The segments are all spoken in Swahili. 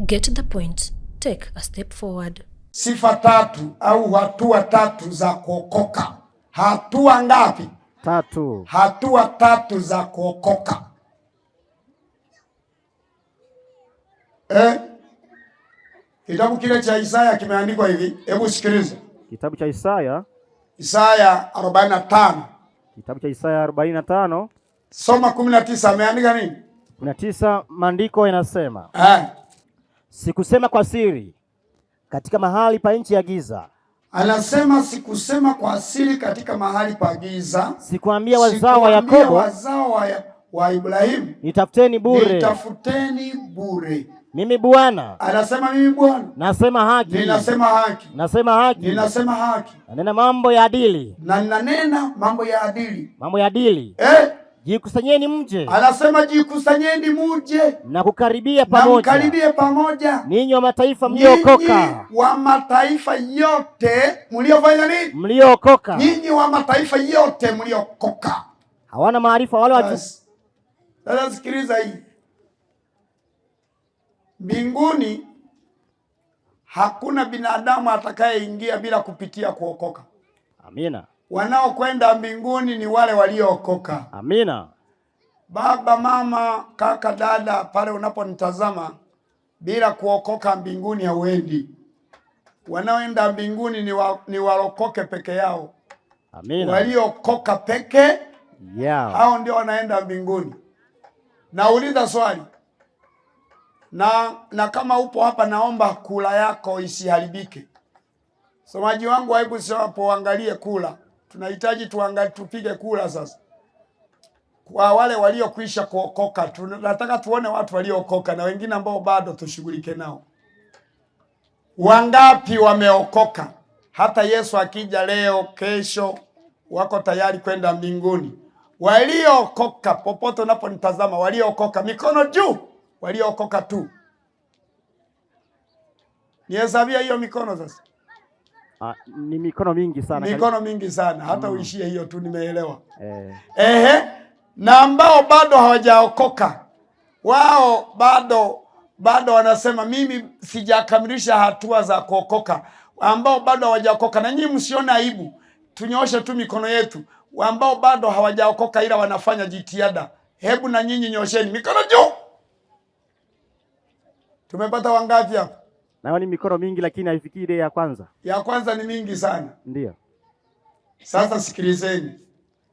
Get the point. Take a step forward. Sifa tatu au hatua tatu za kuokoka. Hatua ngapi? Tatu. Hatua tatu za kuokoka. Kitabu kile cha Isaya kimeandikwa hivi. Hebu sikiliza. Kitabu cha Isaya 45. Kitabu cha Isaya 45. Soma 19. Ameandika nini? 19, maandiko yanasema. Sikusema kwa siri katika mahali pa nchi ya giza. Anasema sikusema kwa siri katika mahali pa giza. Sikuambia wazao wa Yakobo, wazao wa Ibrahimu, nitafuteni bure. Nitafuteni bure. Mimi Bwana. Anasema mimi Bwana nasema haki. Ninasema haki. Nasema haki. Ninasema haki. Nanena mambo ya adili. Na ninanena mambo ya adili. Mambo ya adili. Jikusanyeni mje. Anasema jikusanyeni muje. Na kukaribia pamoja. Na mkaribie pamoja. Ninyi wa mataifa mliokoka. Ninyi wa mataifa yote mliofanya nini? Mliokoka. Ninyi wa mataifa yote mliokoka. Hawana maarifa wale watu. Sasa sikiliza hii. Mbinguni hakuna binadamu atakayeingia bila kupitia kuokoka. Amina. Wanaokwenda mbinguni ni wale waliookoka. Amina. Baba, mama, kaka, dada, pale unaponitazama, bila kuokoka mbinguni hauendi. Wanaoenda mbinguni ni walokoke peke yao. Amina. Waliokoka peke yao. Hao ndio wanaenda mbinguni. Nauliza swali. Na kama upo hapa, naomba kula yako isiharibike. Somaji wangu, hebu usipoangalie kula. Tunahitaji tupige kula sasa. Kwa wale waliokwisha kuokoka, tunataka tuone watu waliookoka na wengine ambao bado tushughulike nao. Wangapi wameokoka? Hata Yesu akija leo, kesho, wako tayari kwenda mbinguni. Waliookoka, popote unaponitazama, waliookoka, mikono juu. Waliookoka tu. Nihesabia hiyo mikono sasa. Ni mikono mingi sana. Mikono mingi sana. Hata uishie hiyo tu, nimeelewa. Na ambao bado hawajaokoka, wao bado wanasema mimi sijakamilisha hatua za kuokoka. Ambao bado hawajaokoka, na nyinyi msione aibu, tunyooshe tu mikono yetu. Ambao bado hawajaokoka ila wanafanya jitihada, hebu na nyinyi nyosheni mikono juu. Tumepata wangapi hapa? Na ni mikono mingi lakini haifikii ile ya kwanza. Ya kwanza ni mingi sana. Ndio. Sasa sikilizeni.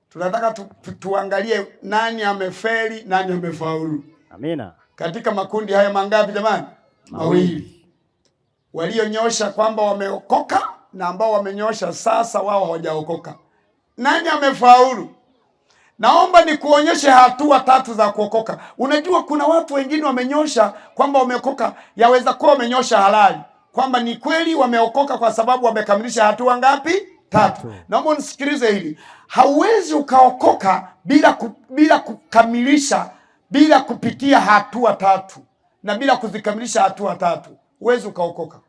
Tunataka tuangalie nani amefeli, nani amefaulu. Amina. Katika makundi haya mangapi jamani? Mawili. Walionyosha kwamba wameokoka na ambao wamenyosha sasa wao hawajaokoka. Nani amefaulu? Naomba nikuonyeshe hatua tatu za kuokoka. Unajua kuna watu wengine wamenyosha kwamba wameokoka, yaweza kuwa wamenyosha halali, kwamba ni kweli wameokoka kwa sababu wamekamilisha hatua ngapi? Tatu. Naomba nisikilize hili. Hauwezi ukaokoka bila kukamilisha, bila kupitia hatua tatu na bila kuzikamilisha hatua tatu. Huwezi ukaokoka.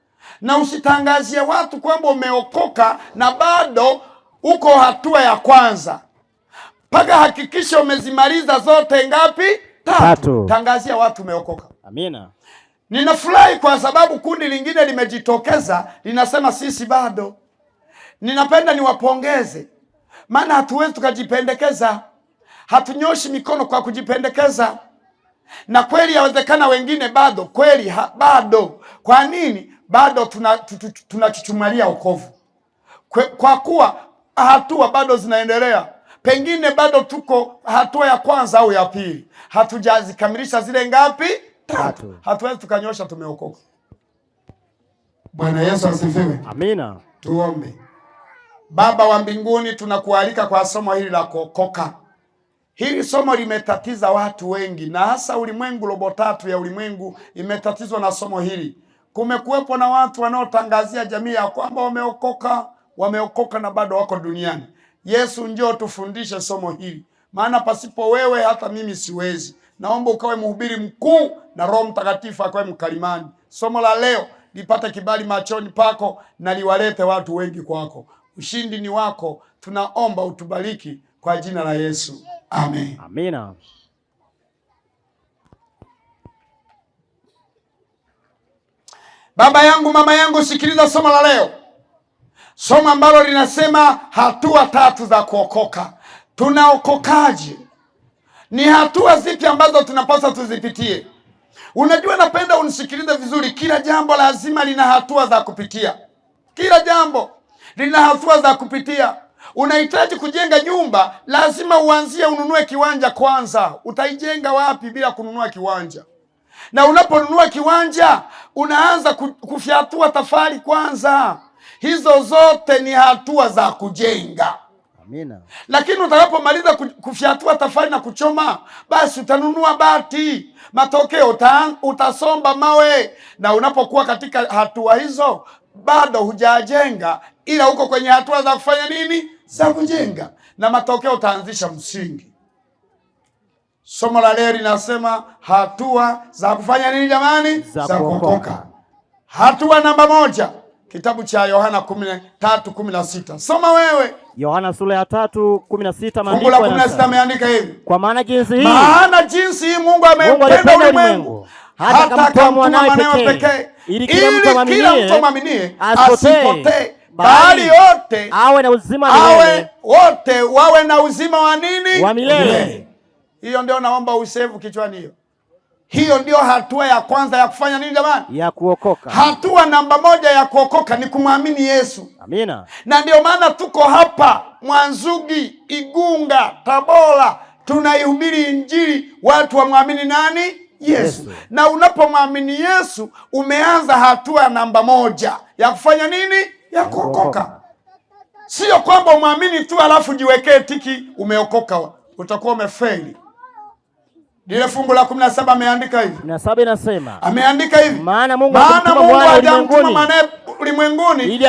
Na usitangazie watu kwamba umeokoka na bado uko hatua ya kwanza. Paka hakikisha umezimaliza zote ngapi? Tatu. Tangazia watu umeokoka. Amina. Ninafurahi kwa sababu kundi lingine limejitokeza linasema sisi bado. Ninapenda niwapongeze. Maana hatuwezi tukajipendekeza. Hatunyoshi mikono kwa kujipendekeza. Na kweli yawezekana wengine bado, kweli bado. Kwa nini? Bado tunachuchumalia wokovu. Kwa kuwa hatua bado zinaendelea. Pengine bado tuko hatua ya kwanza au ya pili. Hatujazikamilisha zile ngapi? Tatu. Hatuwezi tukanyosha tumeokoka. Bwana Yesu asifiwe. Amina. Tuombe. Baba wa mbinguni, tunakualika kwa somo hili la kuokoka. Hili somo limetatiza watu wengi, na hasa ulimwengu, robo tatu ya ulimwengu imetatizwa na somo hili. Kumekuwepo na watu wanaotangazia jamii ya kwamba wameokoka na bado wako duniani. Yesu, njoo tufundishe somo hili, maana pasipo wewe hata mimi siwezi. Naomba ukawe mhubiri mkuu na Roho Mtakatifu akawe mkalimani. Somo la leo lipate kibali machoni pako na liwalete watu wengi kwako. Ushindi ni wako. Tunaomba utubariki kwa jina la Yesu. Amen. Amina. Baba yangu, mama yangu, sikiliza somo la leo. Somo ambalo linasema hatua 3 za kuokoka. Tunaokokaje? Ni hatua zipi ambazo tunapaswa tuzipitie? Unajua, napenda unisikilize vizuri. Kila jambo lazima lina hatua za kupitia. Kila jambo lina hatua za kupitia. Unahitaji kujenga nyumba, lazima uanzie ununue kiwanja kwanza. Utaijenga wapi bila kununua kiwanja? Na unaponunua kiwanja, unaanza kufyatua tofali kwanza. Hizo zote ni hatua za kujenga. Amina. Lakini utakapomaliza kufyatua tofali na kuchoma, basi utanunua bati. Matokeo utasomba mawe. Na unapokuwa katika hatua hizo, bado hujajenga, ila uko kwenye hatua za kufanya nini? Za kujenga. Na matokeo utaanzisha msingi. Somo la leo linasema hatua za kufanya nini jamani? Za kuokoka. Hatua namba 1, kitabu cha Yohana 13:16. Soma wewe. Yohana sura ya 3:16, maandiko la 16 ameandika hivi. Kwa maana jinsi hii Mungu amempenda ulimwengu hata akamtoa mwanawe pekee, ili kila mtu amwaminie asipotee, bali wote awe na uzima milele. Wote wawe na uzima wa nini? Wa milele. Hiyo ndio naomba usevu kichwani hiyo. Hiyo ndio hatua ya kwanza ya kufanya nini jamani? Ya kuokoka. Hatua namba 1 ya kuokoka ni kumwamini Yesu. Amina. Na ndio maana tuko hapa Mwanzugi, Igunga, Tabora, tunaihubiri Injili, watu wamwamini nani? Yesu. Na unapomwamini Yesu, umeanza hatua namba 1 ya kufanya nini? Ya kuokoka. Sio kwamba umwamini tu alafu jiwekee tiki umeokoka. Utakuwa umefeli. Lile fungu la 17 ameandika hivi. 17 inasema. Ameandika hivi. Maana Mungu hajamtuma ulimwenguni ili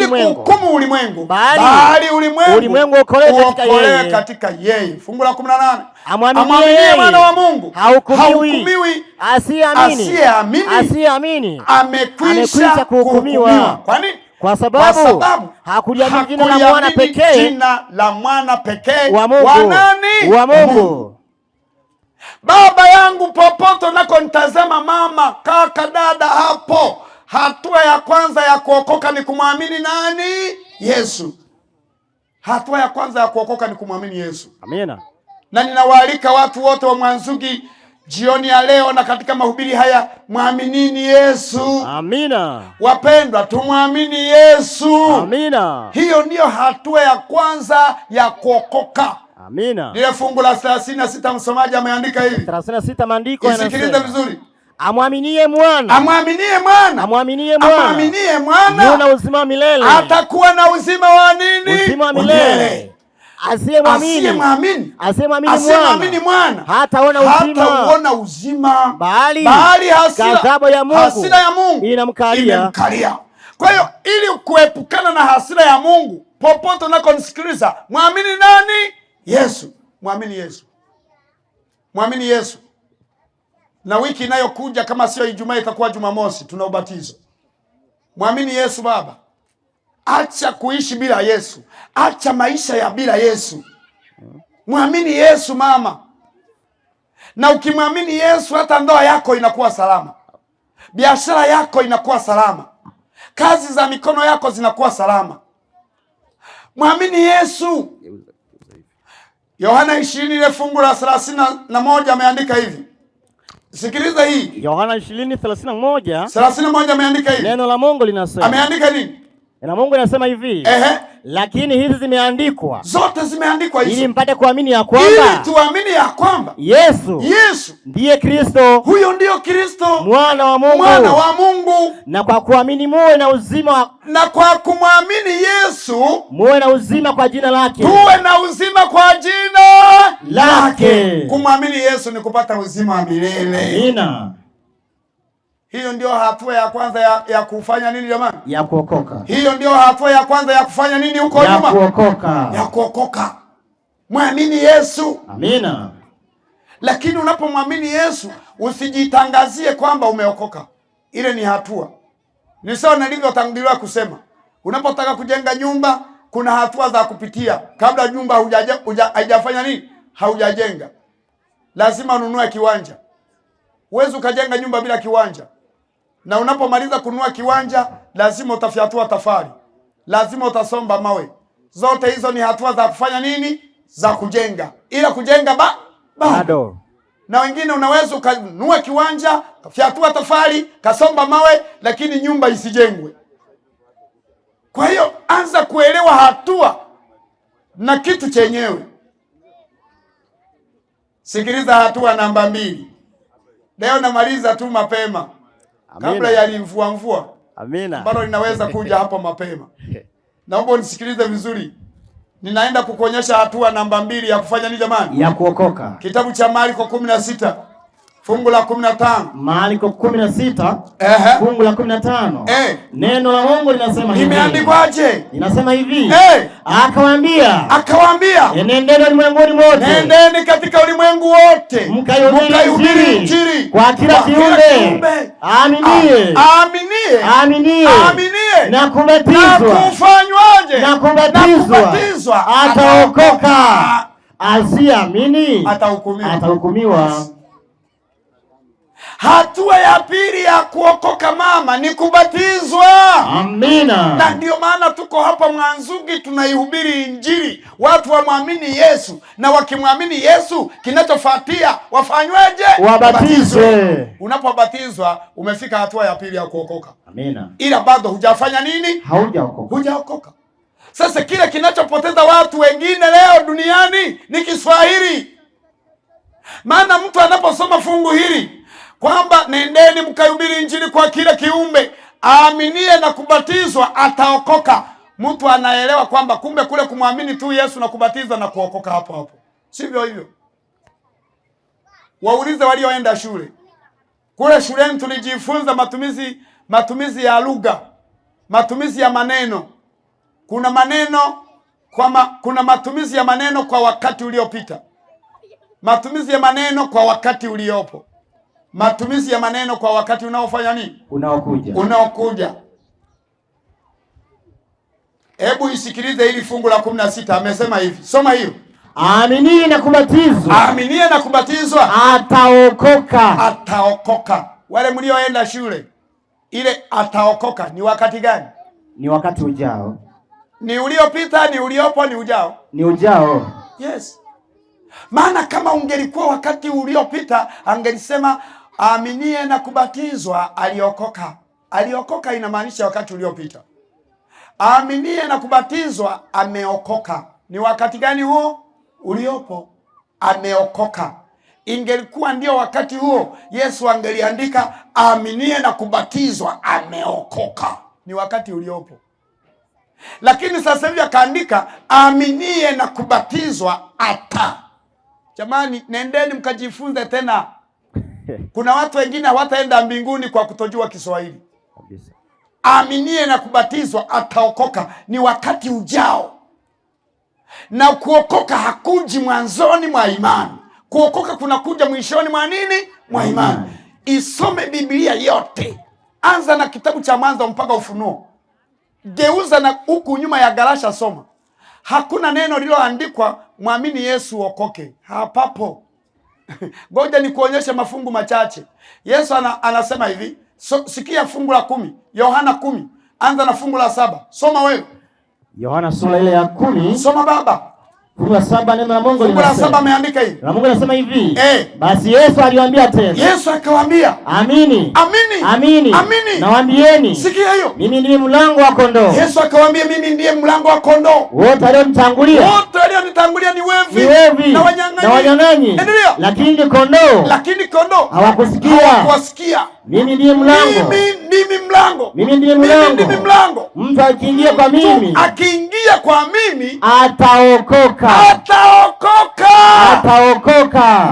kuhukumu ulimwengu, bali ulimwengu uokolewe katika yeye. Fungu la 18. Amwaminie mwana wa Mungu hahukumiwi, asiyeamini amekwisha kuhukumiwa. Kwa nini? Kwa sababu hakuliamini jina la mwana pekee wa Mungu. Wa Mungu. Baba yangu, popote nako nitazama, mama, kaka, dada, hapo hatua ya kwanza ya kuokoka ni kumwamini nani? Yesu. Hatua ya kwanza ya kuokoka ni kumwamini Yesu. Amina. Na ninawaalika watu wote wa Mwanzugi jioni ya leo na katika mahubiri haya, mwaminini Yesu. Amina. Wapendwa, tumwamini Yesu. Amina. Hiyo ndiyo hatua ya kwanza ya kuokoka. Amina. Lile fungu la 36 msomaji ameandika hivi. 36 maandiko yanasema. Sikiliza vizuri. Amwaminie mwana. Yuko na uzima milele. Atakuwa na uzima wa nini? Uzima milele. Asiyemwamini mwana hataona uzima, bali ghadhabu ya Mungu inamkalia. Kwa hiyo ili kuepukana na hasira ya Mungu, popote unakonisikiliza, mwamini nani? Yesu. Mwamini Yesu. Mwamini Yesu. Na wiki inayokuja kama sio Ijumaa itakuwa Jumamosi, tuna ubatizo. Mwamini Yesu baba. Acha kuishi bila Yesu. Acha maisha ya bila Yesu. Mwamini Yesu mama. Na ukimwamini Yesu, hata ndoa yako inakuwa salama. Biashara yako inakuwa salama. Kazi za mikono yako zinakuwa salama. Mwamini Yesu. Yohana 20 ile fungu la 31 ameandika hivi. Sikiliza hii. Yohana 20:31. 31 ameandika hivi. Neno la Mungu linasema. Ameandika nini? Na Mungu anasema hivi. Lakini hizi zimeandikwa. Zote zimeandikwa hizo. Ili mpate kuamini ya kwamba. Ili tuamini ya kwamba Yesu ndiye Kristo. Huyo ndio Kristo. Mwana wa Mungu. Mwana wa Mungu. Na kwa kuamini muwe na uzima. Na kwa kumwamini Yesu muwe na uzima kwa jina lake. Tuwe na uzima kwa jina lake. Kumwamini Yesu ni kupata uzima wa milele. Amina. Hiyo ndio hatua ya kwanza ya kufanya nini jamani? Ya kuokoka. Hiyo ndio hatua ya kwanza ya kufanya nini huko nyuma? Ya kuokoka. Ya kuokoka. Mwamini Yesu. Amina. Lakini unapomwamini Yesu, usijitangazie kwamba umeokoka. Ile ni hatua. Ni sawa nilivyotangulia kusema. Unapotaka kujenga nyumba, kuna hatua za kupitia. Kabla nyumba haijafanya nini? Haujajenga. Lazima ununue kiwanja. Huwezi ukajenga nyumba bila kiwanja. Na unapomaliza kununua kiwanja, lazima utafyatua tofali, lazima utasomba mawe. Zote hizo ni hatua za kufanya nini? Za kujenga. Ila kujenga bado. Na wengine unaweza ukanunua kiwanja, kafyatua tofali, kasomba mawe, lakini nyumba isijengwe. Kwa hiyo anza kuelewa hatua na kitu chenyewe. Sikiliza hatua namba 2. Leo namaliza tu mapema. Amina. Kabla ya mvua. Amina. Bado ninaweza kuja hapo mapema. Naomba unisikilize vizuri. Ninaenda kukuonyesha hatua namba 2 ya kufanya nini jamani? Ya kuokoka. Kitabu cha Marko 16. Fungu la 15. Marko 16. Fungu la 15. Neno la Mungu linasema hivi. Imeandikwaje? Linasema hivi. Akawaambia, nendeni ulimwenguni mote. Nendeni katika ulimwengu wote. Mkahubiri Injili kwa kila kiumbe. Aaminie na kubatizwa. Na kufanywaje? Na kubatizwa ataokoka. Asiamini atahukumiwa. Hatua ya pili ya kuokoka mama ni kubatizwa. Amina. Na ndio maana tuko hapa Mwanzugi tunaihubiri Injili. Watu wamwamini Yesu, na wakimwamini Yesu kinachofuatia wafanyweje? Wabatizwe. Unapobatizwa umefika hatua ya pili ya kuokoka. Amina. Ila bado hujafanya nini? Hujaokoka. Sasa kile kinachopoteza watu wengine leo duniani ni Kiswahili. Maana mtu anaposoma fungu hili kwamba nendeni mkahubiri Injili kwa kila kiumbe, aaminie na kubatizwa ataokoka, mtu anaelewa kwamba kumbe kule kumwamini tu Yesu na kubatiza na kuokoka hapo hapo. Sivyo hivyo. Waulize walioenda shule. Kule shuleni tulijifunza matumizi ya lugha, matumizi ya maneno. Kuna matumizi ya maneno kwa wakati uliopita, matumizi ya maneno kwa wakati uliopo, matumizi ya maneno kwa wakati unaofanya nini? Unaokuja. Hebu isikilize hili fungu la 16. Amesema hivi. Soma hiyo. Aaminie na kubatizwa ataokoka. Wale mlioenda shule, ile ataokoka ni wakati gani? Ni wakati ujao. Ni uliopita, ni uliopo, ni ujao? Ni ujao. Yes. Maana kama ungelikuwa wakati uliopita, angelisema aaminie na kubatizwa aliokoka. Aliokoka inamaanisha wakati uliopita. Aaminie na kubatizwa ameokoka. Ni wakati gani huo? Uliopo. Ameokoka. Ingelikuwa ndio wakati huo, Yesu angeliandika aaminie na kubatizwa ameokoka. Ni wakati uliopo. Lakini sasa hivi akaandika aaminie na kubatizwa ata. Jamani, nendeni mkajifunze tena. Kuna watu wengine hawataenda mbinguni kwa kutojua Kiswahili. Aaminie na kubatizwa ataokoka, ni wakati ujao. Na kuokoka hakuji mwanzoni mwa imani. Kuokoka kunakuja mwishoni mwa nini? Mwa imani. Isome Biblia yote. Anza na kitabu cha Mwanzo mpaka Ufunuo. Geuza na huku nyuma ya garasha soma. Hakuna neno lililoandikwa mwamini Yesu okoke. Hapapo. Ngoja nikuonyeshe mafungu machache. Yesu anasema hivi. Sikia fungu la 10. Yohana 10. Anza na fungu la 7. Soma wewe. Yohana sura ile ya 10. Soma baba. Fungu la 7 neno la Mungu linasema. Fungu la 7 ameandika hivi. Na Mungu anasema hivi. Basi Yesu aliwaambia tena. Yesu akawaambia. Amini. Nawaambieni. Sikia hiyo. Mimi ndiye mlango wa kondoo. Yesu akawaambia mimi ndiye mlango wa kondoo. Wote walionitangulia ni wevi. Na wanyang'anyi. Endelea. Lakini kondoo hawakusikia. Mimi ndiye mlango. Mimi ndiye mlango. Mtu akiingia kwa mimi ataokoka.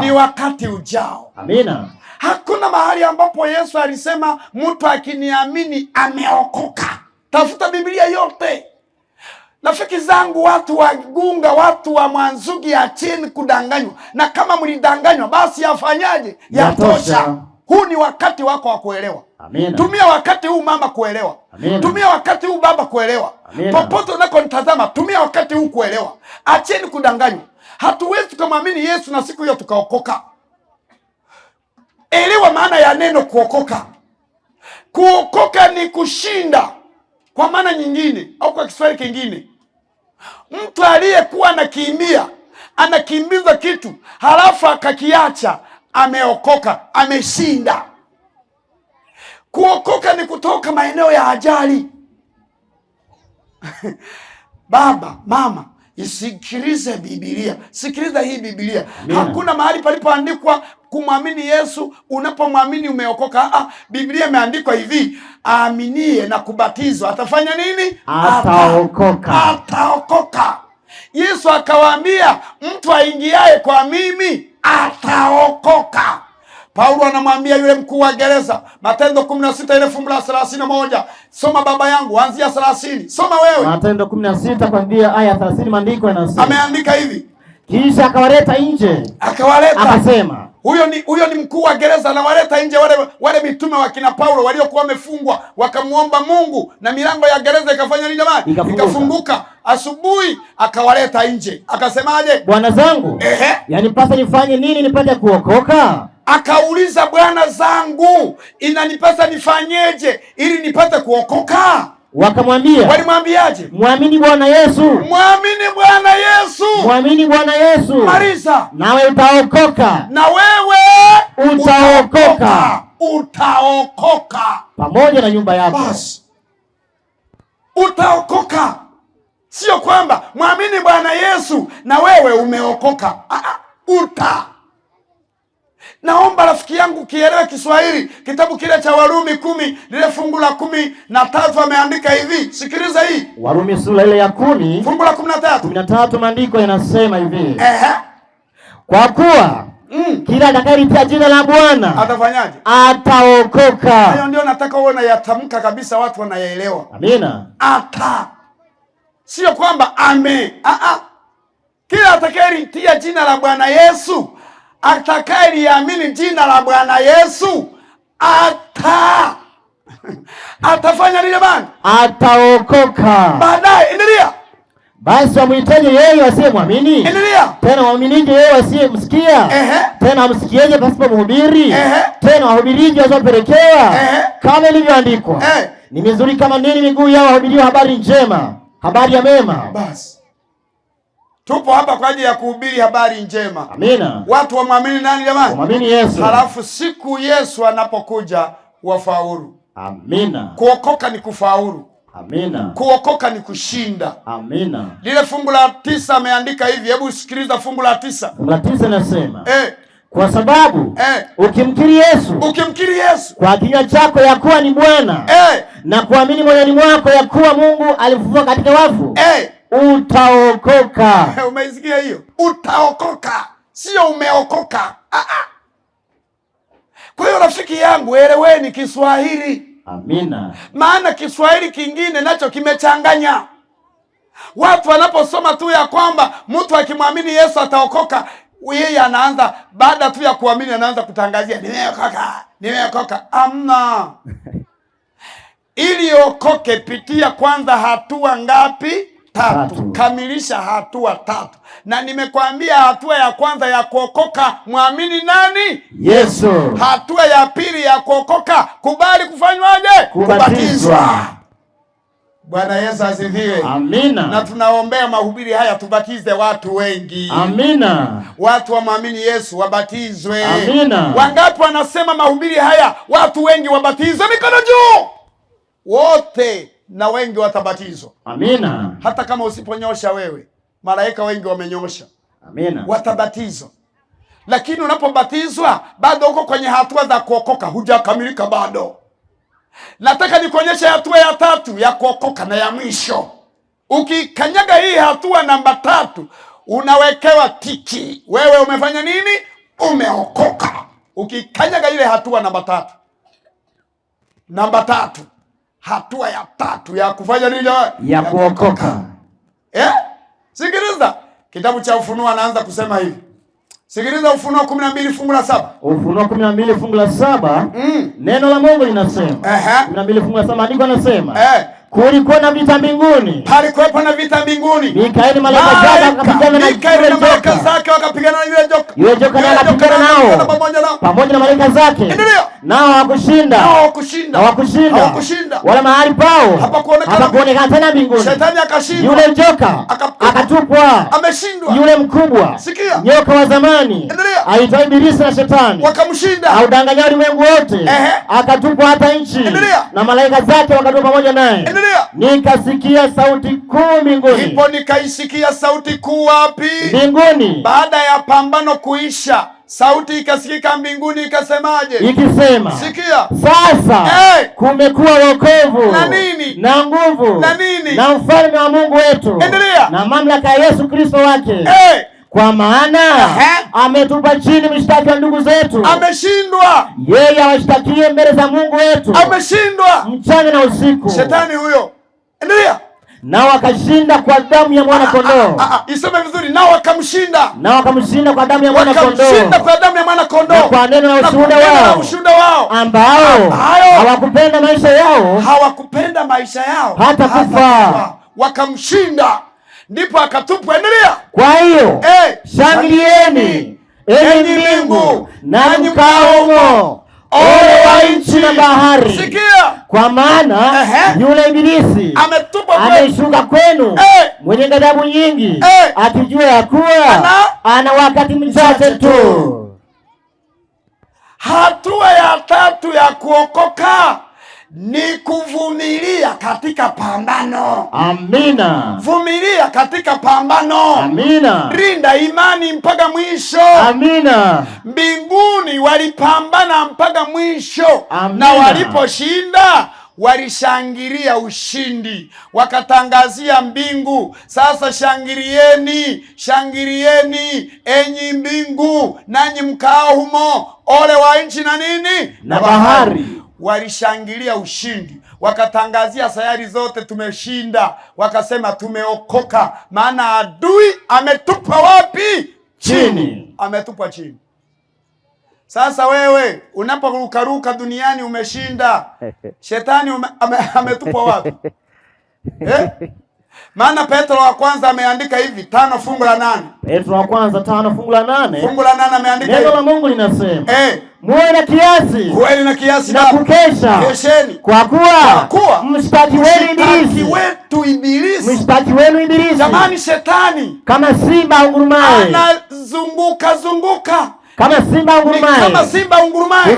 Ni wakati ujao. Amina. Hakuna mahali ambapo Yesu alisema mtu akiniamini ameokoka. Tafuta Biblia yote. Rafiki zangu, watu wa Gunga, watu wa Mwanzugi, acheni kudanganywa. Na kama mlidanganywa basi yafanyaje? Yatosha. Huu ni wakati wako wa kuelewa. Amina. Tumia wakati huu mama kuelewa. Amina. Tumia wakati huu baba kuelewa. Amina. Popote unakonitazama tumia wakati huu kuelewa. Acheni kudanganywa. Hatuwezi tukamwamini Yesu na siku hiyo tukaokoka. Elewa maana ya neno kuokoka. Kuokoka ni kushinda. Kwa maana nyingine au kwa Kiswahili kingine, mtu aliyekuwa anakimbiza kitu halafu akakiacha, ameokoka, ameshinda. Kuokoka ni kutoka maeneo ya ajali. Baba, mama, isikilize Biblia. Sikiliza hii Biblia. Hakuna mahali palipoandikwa kumwamini Yesu unapomwamini umeokoka. Biblia imeandikwa hivi, aaminie na kubatizwa atafanya nini? Ataokoka. Ataokoka. Yesu akawaambia, mtu aingiaye kwa mimi ataokoka. Paulo anamwambia yule mkuu wa gereza, Matendo 16 ile fungu la 31. Soma baba yangu, anzia 30. Soma wewe. Matendo 16 kuanzia aya 30, maandiko yanasema. Ameandika hivi. Kisha akawaleta nje. Akasema, huyo ni mkuu wa gereza, anawaleta nje wale mitume wa kina Paulo waliokuwa wamefungwa, wakamuomba Mungu na milango ya gereza ikafanya nini jamani? Ikafunguka. Asubuhi akawaleta nje. Akasemaje? Bwana zangu, yanipasa nifanye nini nipate kuokoka? Akauliza, bwana zangu, inanipasa nifanyeje ili nipate kuokoka? Wakamwambia. Walimwambiaje? Mwamini Bwana Yesu. Mwamini Bwana Yesu. Mwamini Bwana Yesu. Marisa. Nawe utaokoka. Na wewe utaokoka. Utaokoka. Pamoja na nyumba yako. Basi. Utaokoka. Sio kwamba mwamini Bwana Yesu na wewe umeokoka. Naomba rafiki yangu kielewe Kiswahili. Kitabu kile cha Warumi 10 lile fungu la 13 ameandika hivi. Sikiliza hii. Warumi sura ile ya 10 fungu la 13 maandiko yanasema hivi. Kwa kuwa kila atakayelitia jina la Bwana atafanyaje? Ataokoka. Hayo ndio nataka uone yatamka kabisa, watu wanayaelewa. Amina. Sio kwamba ame. Kila atakayelitia jina la Bwana Yesu, atakayeliamini jina la Bwana Yesu atafanya nini bana? Ataokoka. Baadaye endelea. Basi wamwiteje yeye asiyemwamini? Endelea. Tena waaminije yeye asiyemsikia? Tena amsikieje pasipo mhubiri? Tena wahubirije wasiopelekewa? Kama ilivyoandikwa, ni mizuri kama nini miguu yao wahubiriwa habari njema, habari ya mema. Basi tupo hapa kwa ajili ya kuhubiri habari njema. Amina. Watu wamwamini nani jamani? Wamwamini Yesu. Halafu siku Yesu anapokuja wafaulu. Amina. Kuokoka ni kufaulu. Amina. Kuokoka ni kushinda. Amina. Lile fungu la 9 ameandika hivi. Hebu sikiliza fungu la 9. Fungu la 9 nasema, kwa sababu ukimkiri Yesu kwa kinywa chako ya kuwa ni Bwana, na kuamini moyoni mwako ya kuwa Mungu alimfufua katika wafu, utaokoka. Umeisikia hiyo? Utaokoka. Sio umeokoka. Kwa hiyo rafiki yangu, eleweni Kiswahili. Amina. Maana Kiswahili kingine nacho kimechanganya. Watu wanaposoma tu ya kwamba mtu akimwamini Yesu ataokoka, yeye anaanza baada tu ya kuamini anaanza kutangazia nimeokoka. Amna. Ili okoke pitia kwanza hatua ngapi? 3. Kamilisha hatua 3. Na nimekwambia hatua ya kwanza ya kuokoka, mwamini nani? Yesu. Hatua ya pili ya kuokoka, kubali kufanywaje? Kubatizwa. Bwana Yesu asifiwe. Amina. Na tunaombea mahubiri haya tubatize watu wengi. Amina. Watu wamwamini Yesu wabatizwe. Amina. Wangapi wanasema mahubiri haya watu wengi wabatizwe? Mikono juu. Wote na wengi watabatizwa. Amina. Hata kama usiponyosha wewe, malaika wengi wamenyosha. Amina. Watabatizwa. Lakini unapobatizwa bado uko kwenye hatua za kuokoka, hujakamilika bado. Nataka nikuonyeshe hatua ya 3 ya kuokoka na ya mwisho. Ukikanyaga hii hatua namba 3, unawekewa tiki. Wewe umefanya nini? Umeokoka. Ukikanyaga ile hatua namba 3. Namba 3. Hatua ya 3 ya kufanya nini? Ya kuokoka. Sikiliza. Kitabu cha Ufunuo anaanza kusema hivi. Sikiliza Ufunuo 12 fungu la 7. Ufunuo 12 fungu la 7. Neno la Mungu linasema. 12 fungu la 7 andiko anasema. kulikuwa na vita mbinguni. Palikuwepo na vita mbinguni. Mikaeli malaika zake wakapigana na yule joka. Yule joka naye akapigana nao pamoja na malaika zake. Nao hawakushinda. Wala mahali pao hapakuonekana tena mbinguni. Shetani akashindwa. Yule joka akatupwa. Ameshindwa. Yule mkubwa, Sikia, nyoka wa zamani aitwa Ibilisi na Shetani, wakamshinda. Audanganya ulimwengu wote. Akatupwa hata nchi. Na malaika zake wakatupwa pamoja naye. Nikasikia sauti kuu mbinguni. Ndipo nikaisikia sauti kuu wapi? Mbinguni. Baada ya pambano kuisha, sauti ikasikika mbinguni ikasemaje? Ikisema, sikia, sasa kumekuwa wokovu na nini? Na nguvu na nini? Na ufalme wa Mungu wetu. Na mamlaka ya Yesu Kristo wake. Kwa maana ametupa chini mshtaki wa ndugu zetu. Ameshindwa. Yeye awashtakie mbele za Mungu wetu. Ameshindwa mchana na usiku. Shetani huyo. Endelea. Nao wakashinda kwa damu ya mwana kondoo. Isome vizuri. Nao wakamshinda. Nao wakamshinda kwa damu ya mwana kondoo. Wakamshinda kwa damu ya mwana kondoo. Na kwa neno la ushuhuda wao. Ambao hawakupenda maisha yao. Hawakupenda maisha yao hata kufa. Wakamshinda. Ndipo akatupwa. Endelea. Kwa hiyo shangilieni enyi mbingu nanyi mkaao ole wa nchi na bahari. Sikia, kwa maana yule Ibilisi ameshuka kwenu mwenye ghadhabu nyingi, akijua ya kuwa ana wakati mchache tu. Hatua ya tatu ya kuokoka ni kuvumilia katika pambano. Amina. Vumilia katika pambano. Amina. Rinda imani mpaka mwisho. Amina. Mbinguni walipambana mpaka mwisho. Amina. Na waliposhinda walishangilia ushindi, wakatangazia mbingu, sasa shangilieni, shangilieni enyi mbingu nanyi mkao humo, ole wa nchi na nini na bahari. Walishangilia ushindi, wakatangazia sayari zote tumeshinda, wakasema tumeokoka, maana adui ametupa wapi? Chini. Ametupa chini. Sasa wewe unaporukaruka duniani umeshinda, shetani ametupa wapi? Maana Petro wa kwanza ameandika hivi 5 fungu la 8. Petro wa kwanza 5 fungu la 8. Fungu la 8 ameandika hivi. Neno la Mungu linasema, muwe na kiasi. Muwe na kiasi na kukesha. Kesheni. Kwa kuwa mshtaki wenu Ibilisi. Jamani, shetani kama simba ungurumaye. Anazunguka. Kama simba ungurumaye.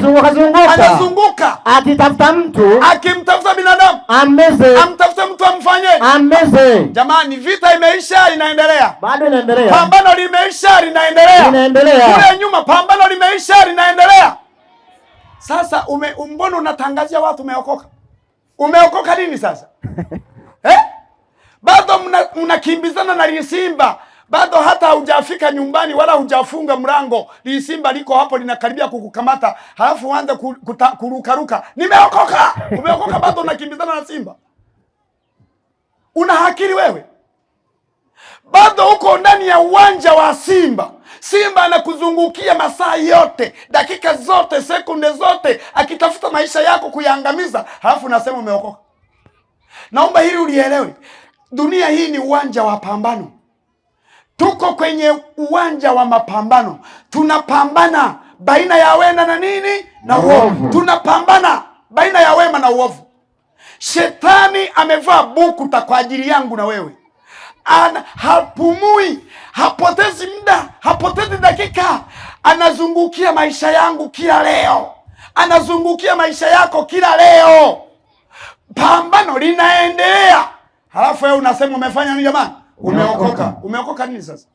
Anazunguka. Akitafuta mtu. Akimtafuta binadamu. Ameze. Amtafuta mtu amfanye. Ameze. Jamani, vita imeisha, inaendelea. Bado inaendelea. Pambano limeisha, linaendelea. Kule nyuma pambano limeisha, linaendelea. Sasa mbona unatangazia watu umeokoka? Umeokoka nini sasa? Bado mnakimbizana na lisimba. Bado hata hujafika nyumbani wala hujafunga mlango, lisimba liko hapo linakaribia kukukamata, halafu uanze kurukaruka. Nimeokoka. Umeokoka bado unakimbizana na simba? Una akili wewe? Bado uko ndani ya uwanja wa simba. Simba anakuzungukia masaa yote, dakika zote, sekunde zote, akitafuta maisha yako kuyaangamiza, halafu unasema umeokoka. Naomba hili ulielewe. Dunia hii ni uwanja wa pambano. Tuko kwenye uwanja wa mapambano. Tunapambana baina ya wema na nini? Na uovu. Tunapambana baina ya wema na uovu. Shetani amevaa bukuta kwa ajili yangu na wewe. Hapumui, hapotezi muda, hapotezi dakika. Anazungukia maisha yangu kila leo. Anazungukia maisha yako kila leo. Pambano linaendelea. Halafu wewe unasema umefanya nini jamani? Umeokoka. Umeokoka nini sasa?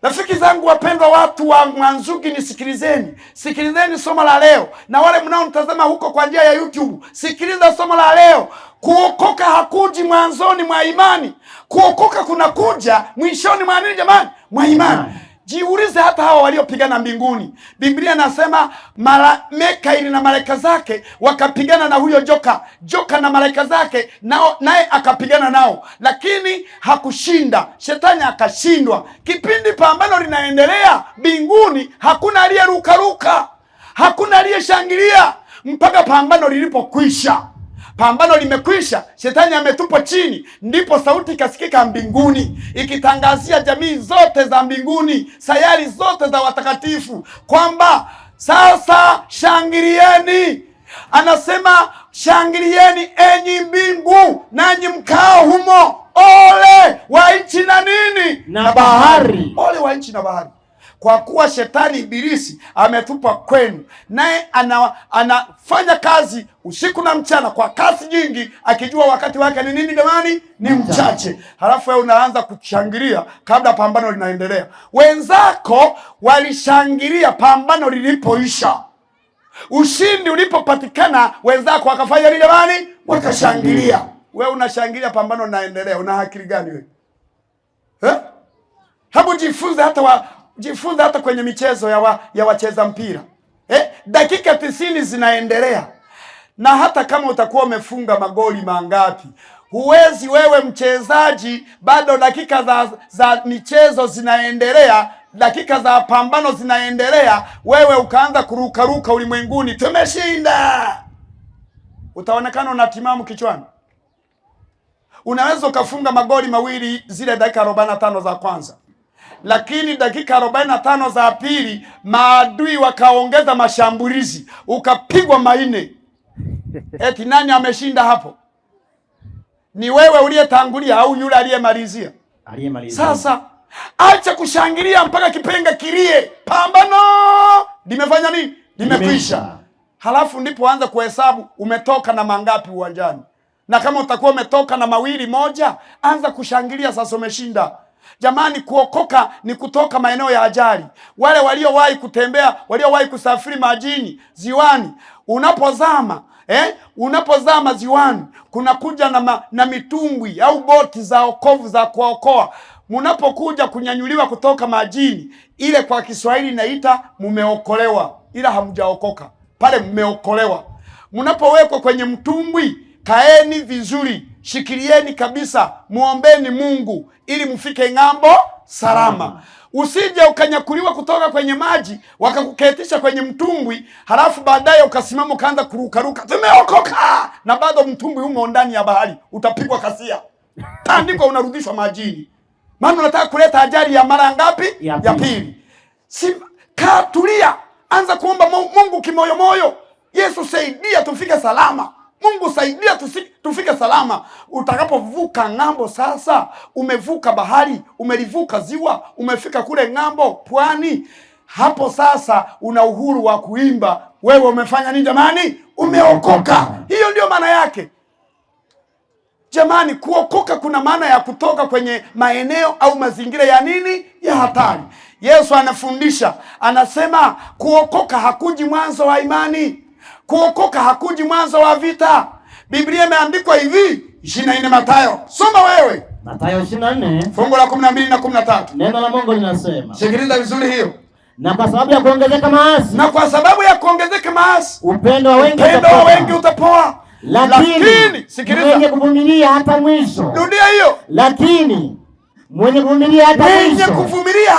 Rafiki zangu wapendwa, watu wa Mwanzuki, nisikilizeni. Sikilizeni somo la leo. Na wale mnaonitazama huko kwa njia ya YouTube, sikiliza somo la leo. Kuokoka hakuji mwanzoni mwa imani. Kuokoka kunakuja mwishoni mwa nini jamani? Mwa imani. Jiulize hata hawa waliopigana mbinguni. Biblia nasema Mikaeli na malaika zake wakapigana na huyo joka. Joka na malaika zake naye akapigana nao. Lakini hakushinda. Shetani akashindwa. Kipindi pambano linaendelea mbinguni, hakuna aliyerukaruka. Hakuna aliyeshangilia mpaka pambano lilipokwisha. pambano limekwisha, shetani ametupwa chini, ndipo sauti ikasikika mbinguni ikitangazia jamii zote za mbinguni, sayari zote za watakatifu kwamba sasa shangilieni. Anasema shangilieni enyi mbingu nanyi mkao humo, ole wa nchi na nini na bahari. Ole wa nchi na bahari, kwa kuwa shetani ibilisi ametupa kwenu, naye anafanya kazi usiku na mchana kwa kasi nyingi, akijua wakati wake ni nini jamani, ni mchache. Halafu wewe unaanza kushangilia kabla pambano linaendelea. Wenzako walishangilia pambano lilipoisha, ushindi ulipopatikana, wenzako wakafanya nini jamani? Wakashangilia. Wewe unashangilia pambano linaendelea, una akili gani wewe? Hebu jifunze hata kwenye michezo ya wacheza mpira. Dakika 90 zinaendelea, na hata kama utakuwa umefunga magoli mangapi, huwezi wewe mchezaji, bado dakika za michezo zinaendelea, dakika za pambano zinaendelea, wewe ukaanza kurukaruka ulimwenguni, tumeshinda. Utaonekana una timamu kichwani. Unaweza ukafunga magoli mawili zile dakika 45 za kwanza, lakini dakika 45 za pili maadui wakaongeza mashambulizi, ukapigwa maine. Eti nani ameshinda hapo? Ni wewe uliyetangulia au yule aliyemalizia? Sasa acha kushangilia mpaka kipenga kilie, pambano limefanya nini? Limekwisha. Halafu ndipo anza kuhesabu umetoka na mangapi uwanjani. Na kama utakuwa umetoka na mawili moja, anza kushangilia sasa umeshinda. Jamani, kuokoka ni kutoka maeneo ya ajali. Wale waliowahi kutembea, waliowahi kusafiri majini, ziwani, unapozama ziwani, kuna kuja na mitumbwi au boti za okovu za kuokoa. Mnapokuja kunyanyuliwa kutoka majini, ile kwa Kiswahili inaita mumeokolewa, ila hamjaokoka. Pale mmeokolewa. Mnapowekwa kwenye mtumbwi, kaeni vizuri, shikilieni kabisa, muombeni Mungu ili mfike ng'ambo salama. Usije ukanyakuliwa kutoka kwenye maji wakakuketisha kwenye mtumbwi, halafu baadaye ukasimama ukaanza kurukaruka, tumeokoka, na bado mtumbwi humo ndani ya bahari, utapigwa kasia, tandikwa, unarudishwa majini. Maana unataka kuleta ajali ya mara ngapi? Ya pili. Tulia, anza kuomba Mungu kimoyo moyo. Yesu saidia tufike salama. Mungu saidia tufike salama. Utakapovuka ng'ambo sasa, umevuka bahari, umelivuka ziwa, umefika kule ng'ambo pwani, hapo sasa una uhuru wa kuimba. Wewe umefanya nini jamani? Umeokoka. Hiyo ndio maana yake. Jamani, kuokoka kuna maana ya kutoka kwenye maeneo au mazingira ya nini? Ya hatari. Yesu anafundisha, anasema kuokoka hakuji mwanzo wa imani. Kuokoka hakuji mwanzo wa vita. Biblia imeandikwa hivi, 24 Mathayo. Soma wewe. Mathayo 24 fungu la 12 na 13. Neno la Mungu linasema. Sikiliza vizuri hiyo. Na kwa sababu ya kuongezeka maasi, upendo wa wengi utapoa. Lakini sikiliza, mwenye kuvumilia hata mwisho. Rudia hiyo. Lakini mwenye kuvumilia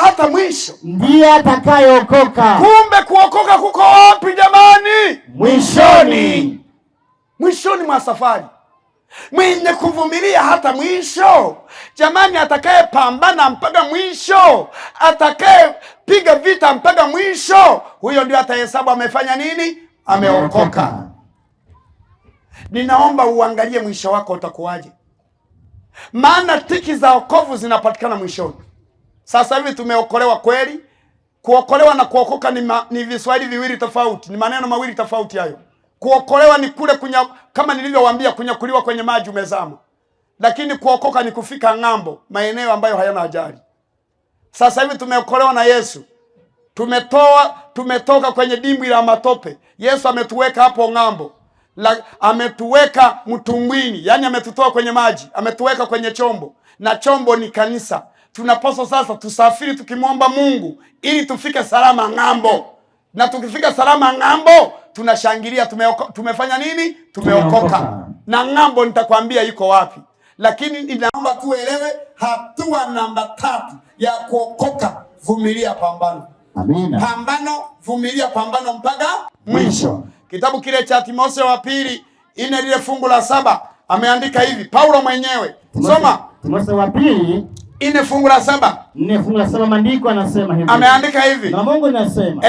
hata mwisho ndiye atakayeokoka. Kumbe kuokoka kuko wapi jamani? Mwishoni. Mwishoni mwa safari. Mwenye kuvumilia hata mwisho, jamani, atakaye pambana mpaka mwisho, atakaye piga vita mpaka mwisho, huyo ndio atahesabu amefanya nini? Ameokoka. Ninaomba uangalie mwisho wako utakuwaje. Maana tiki za wokovu zinapatikana mwishoni. Sasa hivi tumeokolewa kweli. Kuokolewa na kuokoka ni viswahili viwili tofauti, ni maneno mawili tofauti hayo. Kuokolewa ni kule kama nilivyowaambia, kunyakuliwa kwenye maji umezama. Lakini kuokoka ni kufika ng'ambo, maeneo ambayo hayana ajali. Sasa hivi tumeokolewa na Yesu. Tumetoka kwenye dimbwi la matope. Yesu ametuweka hapo ng'ambo. Ametuweka mtumbwini, yani ametutoa kwenye maji, ametuweka kwenye chombo, na chombo ni kanisa. Tunapaswa sasa tusafiri tukimwomba Mungu ili tufike salama ng'ambo. Na tukifika salama ng'ambo, tunashangilia tumefanya nini? Tumeokoka. Na ng'ambo nitakwambia iko wapi. Lakini ninaomba tuelewe hatua namba 3 ya kuokoka: vumilia, pambano. Amina. Pambano, vumilia, pambano mpaka mwisho. Kitabu kile cha Timotheo wa pili 4 lile fungu la 7 ameandika hivi, Paulo mwenyewe. Soma Timotheo wa pili 4 fungu la 7. 4 fungu la 7 maandiko anasema hivi. Ameandika hivi. Na Mungu anasema,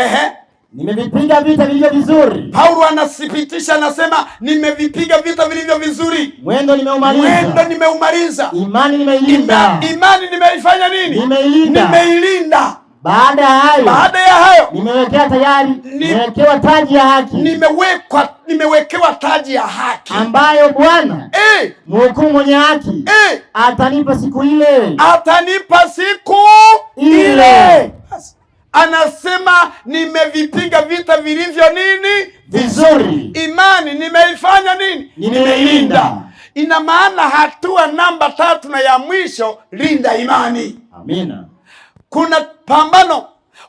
nimevipiga vita vilivyo vizuri. Paulo anasipitisha, anasema nimevipiga vita vilivyo vizuri. Mwendo nimeumaliza. Imani nimeilinda. Imani nimeifanya nini? Nimeilinda. Baada ya hayo nimewekewa taji ya haki. Nimewekewa taji ya haki ambayo Bwana mhukumu mwenye haki atanipa siku ile. Anasema nimevipiga vita vilivyo nini? Vizuri. Imani nimeifanya nini? Nimeilinda. Ina maana hatua namba 3 na ya mwisho, linda imani. Amina. Kuna pambano.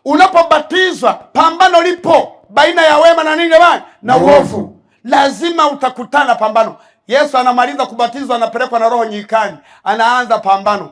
Unapobatizwa, pambano lipo baina ya wema na nini jamani? Na uovu. Lazima utakutana pambano. Yesu anamaliza kubatizwa, anapelekwa na Roho nyikani, anaanza pambano.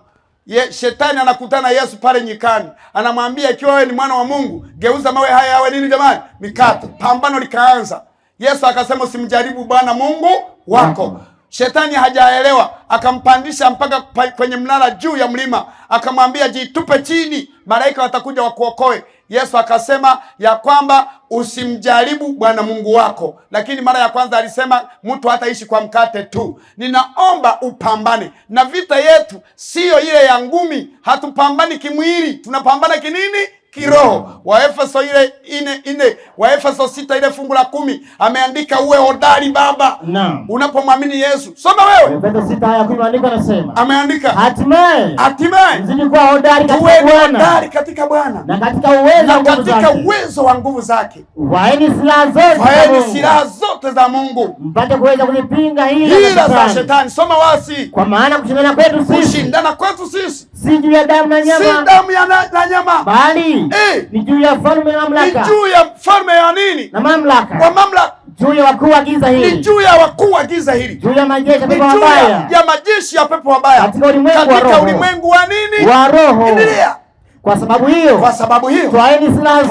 Shetani anakutana Yesu pale nyikani, anamwambia ikiwa wewe ni mwana wa Mungu, geuza mawe haya yawe nini jamani? Mikate. Pambano likaanza. Yesu akasema usimjaribu Bwana Mungu wako. Shetani hajaelewa, akampandisha mpaka kwenye mnara juu ya mlima, akamwambia jitupe chini, malaika watakuja wakuokoe. Yesu akasema ya kwamba usimjaribu Bwana Mungu wako. Lakini mara ya kwanza alisema mtu hataishi kwa mkate tu. Ninaomba upambane. Na vita yetu sio ile ya ngumi. Hatupambani kimwili, tunapambana kinini? Kiroho. Waefeso ile 6 ile fungu la 10 ameandika uwe hodari baba. Unapomwamini Yesu. Soma wewe. Waefeso 6 aya 10 andiko anasema. Ameandika hatimaye mzidi kuwa hodari katika Bwana. Na katika uwezo wa nguvu zake. Vaeni silaha zote za Mungu. Mpate kuweza kulipinga hila za Shetani. Soma wasi. Kwa maana kushindana kwetu sisi si juu ya damu na nyama. Bali ni juu ya falme na mamlaka. Ni juu ya falme ya nini? Na mamlaka. Kwa mamlaka. Juu ya wakuu wa giza hili. Ni juu ya wakuu wa giza hili. Juu ya majeshi ya pepo wabaya. Ya majeshi ya pepo wabaya. Katika ulimwengu wa nini? Wa roho. Endelea. Kwa sababu hiyo twaeni silaha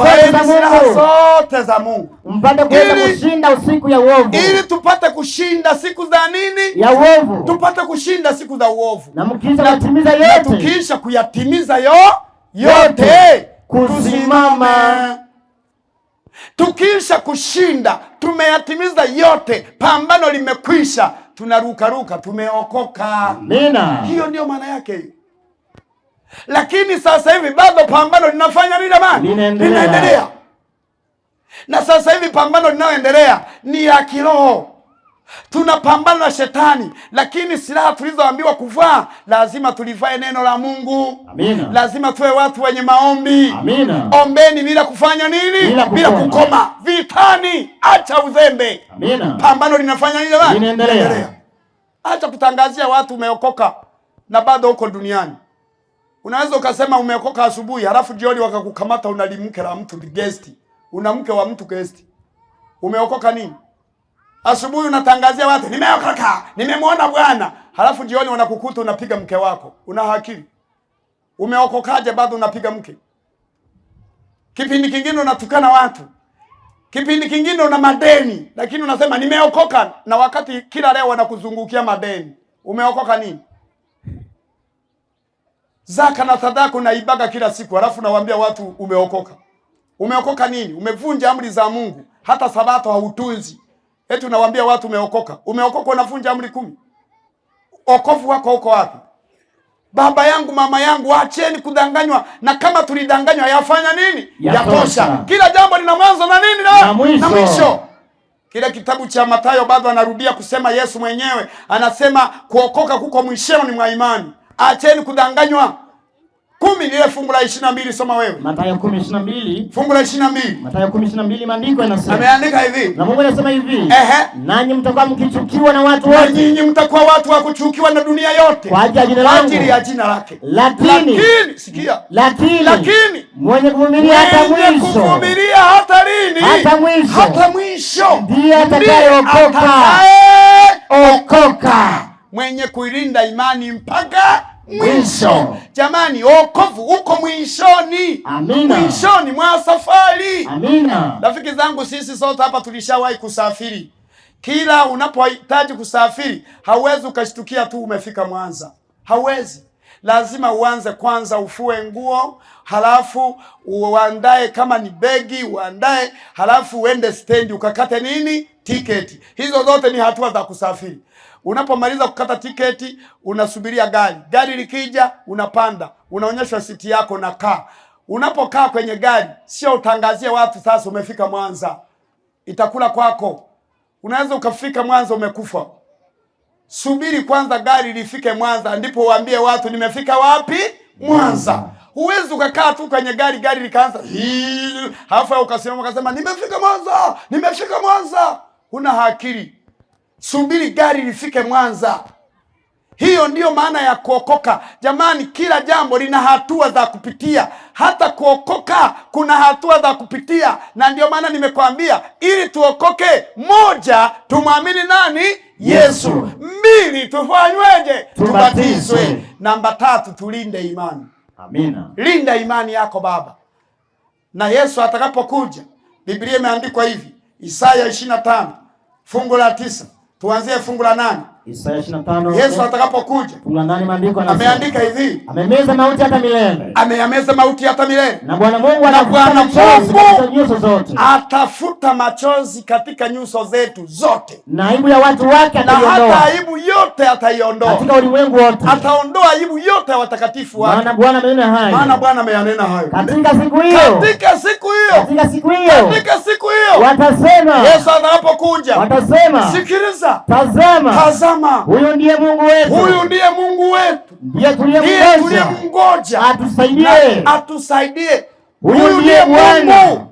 zote za Mungu. Mpate kuweza kushinda usiku ya uovu. Ili tupate kushinda siku za nini? Ya uovu. Tupate kushinda siku za uovu. Na mkisha kuyatimiza yote. Na tukisha kuyatimiza yote kusimama. Tukisha kushinda, tumeyatimiza yote, pambano limekwisha, tunaruka, tumeokoka. Amina. Hiyo ndio maana yake. Lakini sasa hivi bado pambano linafanya nini jamani? Linaendelea. Na sasa hivi pambano linaloendelea ni ya kiroho. Tunapambana na Shetani, lakini silaha tulizoambiwa kuvaa, lazima tulivae neno la Mungu. Amina. Lazima tuwe watu wenye maombi. Amina. Ombeni bila kufanya nini? Bila kukoma. Vitani, acha uzembe. Amina. Pambano linafanya nini jamani? Linaendelea. Acha kutangazia watu umeokoka na bado uko duniani. Unaweza ukasema umeokoka asubuhi, halafu jioni wakakukamata unalimke la mtu guest. Una mke wa mtu guest. Umeokoka nini? Asubuhi unatangazia watu nimeokoka, nimemwona Bwana, halafu jioni wanakukuta unapiga mke wako. Una akili? Umeokokaje bado unapiga mke? Kipindi kingine unatukana watu. Kipindi kingine una madeni, lakini unasema nimeokoka, na wakati kila leo wanakuzungukia madeni. Umeokoka nini? Zaka na sadaka unaibaga kila siku, halafu nawaambia watu umeokoka. Umeokoka nini? Umevunja amri za Mungu, hata sabato hautunzi. Eti unawaambia watu umeokoka. Umeokoka unavunja amri 10. Okovu wako uko wapi? Baba yangu, mama yangu, acheni kudanganywa, na kama tulidanganywa yafanya nini? Yatosha. Kila jambo lina mwanzo na nini na mwisho. Kile kitabu cha Mathayo bado anarudia kusema Yesu mwenyewe, anasema kuokoka kuko mwishoni mwa imani. Acheni kudanganywa. 10 ile fungu la 22, soma wewe. Mathayo 10:22. Fungu la 22. Mathayo 10:22 maandiko yanasema. Ameandika hivi. Na Mungu anasema hivi. Nanyi mtakuwa mkichukiwa na watu wote. Nanyi mtakuwa watu wa kuchukiwa na dunia yote. Kwa ajili ya jina lake. Lakini sikia. Lakini mwenye kuvumilia hata mwisho. Kuvumilia hata lini? Hata mwisho. Ndiye atakayeokoka. Mwenye kuilinda imani mpaka mwisho. Jamani, wokovu uko mwishoni. Amina. Mwishoni mwa safari. Amina. Rafiki zangu, sisi sote hapa tulishawahi kusafiri. Kila unapohitaji kusafiri, hauwezi ukashtukia tu umefika Mwanza. Hauwezi. Lazima uanze kwanza ufue nguo, halafu uandae kama ni begi, uandae, halafu uende stendi ukakate nini? Tiketi. Hizo zote ni hatua za kusafiri. Unapomaliza kukata tiketi, unasubiria gari. Gari likija, unapanda. Unaonyeshwa siti yako na kaa. Unapokaa kwenye gari, sio utangazie watu sasa umefika Mwanza. Itakula kwako. Unaweza ukafika Mwanza umekufa. Subiri kwanza gari lifike Mwanza, ndipo uambie watu nimefika wapi? Mwanza. Huwezi ukakaa tu kwenye gari likaanza halafu ukasimama ukasema nimefika Mwanza, nimefika Mwanza. Huna akili. Subiri gari lifike Mwanza. Hiyo ndiyo maana ya kuokoka. Jamani, kila jambo lina hatua za kupitia. Hata kuokoka kuna hatua za kupitia. Na ndiyo maana nimekwambia ili tuokoke, 1, tumwamini nani? Yesu. 2, tufanyweje? Tubatizwe. Namba 3, tulinde imani. Amina. Linda imani yako baba. Na Yesu atakapokuja, Biblia imeandikwa hivi, Isaya 25 fungu la 9. Tuanzie fungu la 8. Isaya 25. Yesu atakapokuja, fungu la 8 maandiko yanasema, ameandika hivi, amemeza mauti hata milele. Ameyameza mauti hata milele. Na Bwana Mungu atafuta machozi katika nyuso zote. Atafuta machozi katika nyuso zetu zote. Na aibu ya watu wake ataiondoa. Na hata aibu yote ataiondoa. Katika ulimwengu wote. Ataondoa aibu yote ya watakatifu wake. Maana Bwana amenena hayo. Maana Bwana ameyanena hayo. Katika siku hiyo. Katika siku hiyo. Katika siku hiyo. Katika siku hiyo. Watasema. Yesu atakapokuja. Watasema. Sikiliza. Tazama. Tazama. Huyu ndiye Mungu wetu. Huyu ndiye Mungu wetu. Ndiye tuliyemngoja. Atusaidie. Atusaidie. Huyu ndiye Bwana.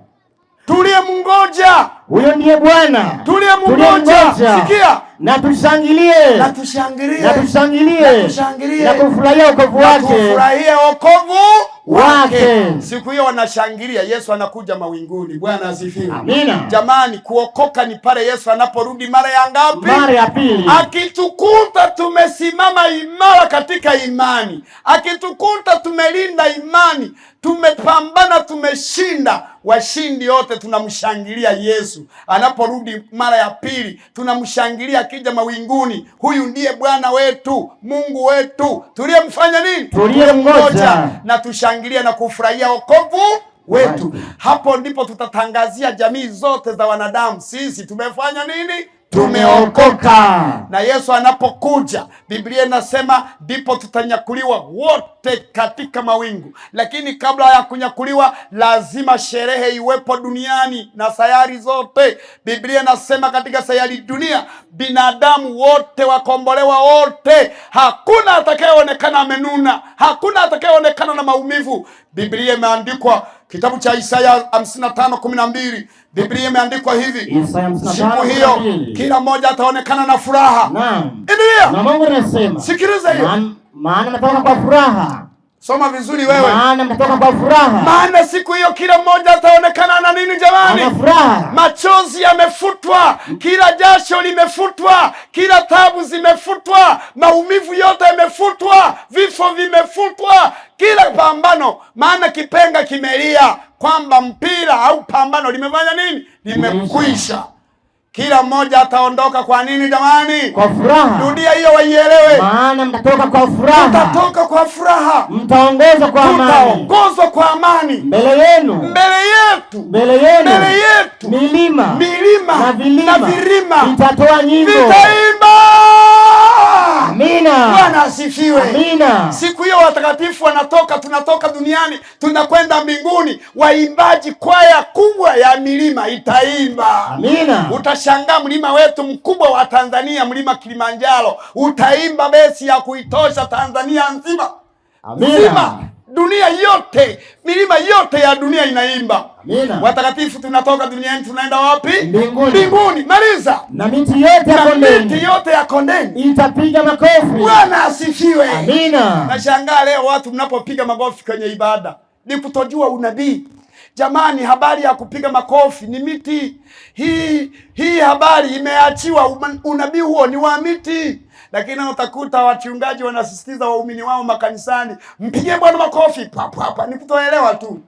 Tuliyemngoja. Huyo ndiye Bwana. Tuliyemngoja. Sikia. Na tushangilie. Na tushangilie. Na tushangilie. Na tushangilie. Na kufurahia wokovu wake. Na kufurahia wokovu wake. Siku hiyo wanashangilia, Yesu anakuja mawinguni. Bwana asifiwe. Amina. Jamani, kuokoka ni pale Yesu anaporudi mara ya ngapi? Mara ya pili. Akitukuta tumesimama imara katika imani. Akitukuta tumelinda imani. Tumepambana, tumeshinda. Washindi wote tunamshangilia Yesu anaporudi mara ya pili. Tunamshangilia akija mawinguni. Huyu ndiye Bwana wetu, Mungu wetu, tuliyemfanya nini? Tuliyemngoja. Na tushangilia na kufurahia wokovu wetu. Hapo ndipo tutatangazia jamii zote za wanadamu, sisi tumefanya nini? Tumeokoka. Na Yesu anapokuja, Biblia inasema ndipo tutanyakuliwa wote katika mawingu. Lakini kabla ya kunyakuliwa, lazima sherehe iwepo duniani na sayari zote. Biblia inasema katika sayari dunia, binadamu wote wakombolewa wote. Hakuna atakayeonekana amenuna, hakuna atakayeonekana na maumivu. Biblia imeandikwa kitabu cha Isaya 55:12. Biblia imeandikwa hivi, siku hiyo kila mmoja ataonekana na furaha. Naam. Biblia. Na Mungu anasema, sikiliza hiyo. Maana natoka kwa furaha. Soma vizuri wewe. Maana natoka kwa furaha. Maana siku hiyo kila mmoja ataonekana na nini jamani? Na furaha. Machozi yamefutwa, kila jasho limefutwa, kila tabu zimefutwa, maumivu yote yamefutwa, vifo vimefutwa, kila pambano. Maana kipenga kimelia kwamba mpira au pambano limefanya nini? Limekwisha. Kila mmoja ataondoka kwa nini jamani? Kwa furaha. Rudia hiyo waielewe. Maana mtatoka kwa furaha. Mtatoka kwa furaha. Mtaongozwa kwa amani. Tutaongozwa kwa amani. Mbele yenu. Mbele yetu. Mbele yenu. Mbele yetu. Milima. Na vilima. Vitatoa nyimbo. Vitaimba. Amina. Bwana asifiwe. Amina. Siku hiyo watakatifu wanatoka, tunatoka duniani, tunakwenda mbinguni. Waimbaji, kwaya kubwa ya milima itaimba. Amina. Utashangaa mlima wetu mkubwa wa Tanzania, mlima Kilimanjaro, utaimba besi ya kuitosha Tanzania nzima. Amina. Dunia yote, milima yote ya dunia inaimba. Amina. Watakatifu tunatoka duniani tunaenda wapi? Mbinguni. Mbinguni. Maliza. Na miti yote ya kondeni. Miti yote ya kondeni itapiga makofi. Bwana asifiwe. Amina. Nashangaa leo watu mnapopiga makofi kwenye ibada. Ni kutojua unabii. Jamani, habari ya kupiga makofi ni miti. Hii habari imeachiwa, unabii huo ni wa miti. Lakini utakuta wachungaji wanasisitiza waumini wao makanisani, mpigie Bwana makofi. Papa, ni kutoelewa tu.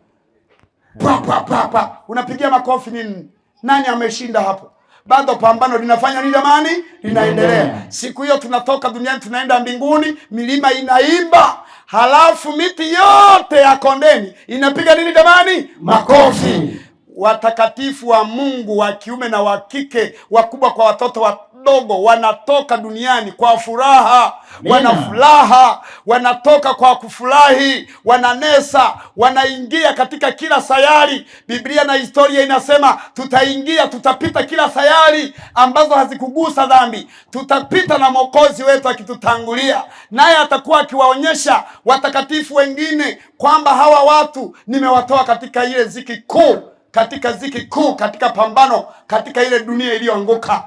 Papa. Unapigia makofi nini? Nani ameshinda hapo? bado pambano linafanya nini jamani? Linaendelea. Siku hiyo tunatoka duniani tunaenda mbinguni, milima inaimba, halafu miti yote ya kondeni inapiga nini jamani? Makofi. Watakatifu wa Mungu wa kiume na wa kike, wakubwa kwa watoto wadogo, wanatoka duniani kwa furaha. Wanafuraha, wanatoka kwa kufurahi, wananesa, wanaingia katika kila sayari. Biblia na historia inasema tutapita kila sayari ambazo hazikugusa dhambi. Tutapita na Mwokozi wetu akitutangulia, naye atakuwa akiwaonyesha watakatifu wengine kwamba hawa watu nimewatoa katika ile ziki kuu, katika pambano, katika ile dunia iliyoanguka.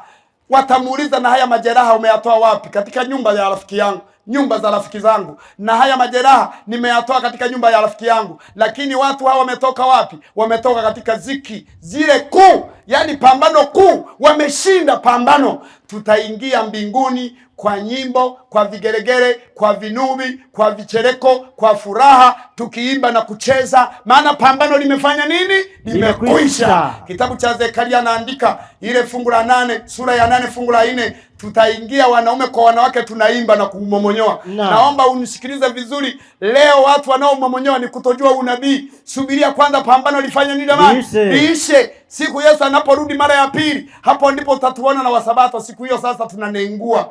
Watamuuliza, na haya majeraha umeyatoa wapi? Katika nyumba ya rafiki yangu, nyumba za rafiki zangu. Na haya majeraha nimeyatoa katika nyumba ya rafiki yangu. Lakini watu hawa wametoka wapi? Wametoka katika ziki zile kuu, yani pambano kuu. Wameshinda pambano. Tutaingia mbinguni kwa nyimbo, kwa vigeregere, kwa vinubi, kwa vichereko, kwa furaha, tukiimba na kucheza, maana pambano limefanya nini? Limekwisha. Kitabu cha Zekaria anaandika ile fungu la 8, sura ya 8 fungu la 4, tutaingia wanaume kwa wanawake tunaimba na kumomonyoa. Naomba unisikilize vizuri. Leo watu wanaomomonyoa ni kutojua unabii. Subiria kwanza pambano lifanye nini jamani? Liishe. Siku Yesu anaporudi mara ya pili, hapo ndipo utatuona na Wasabato. Siku hiyo sasa tunanengua.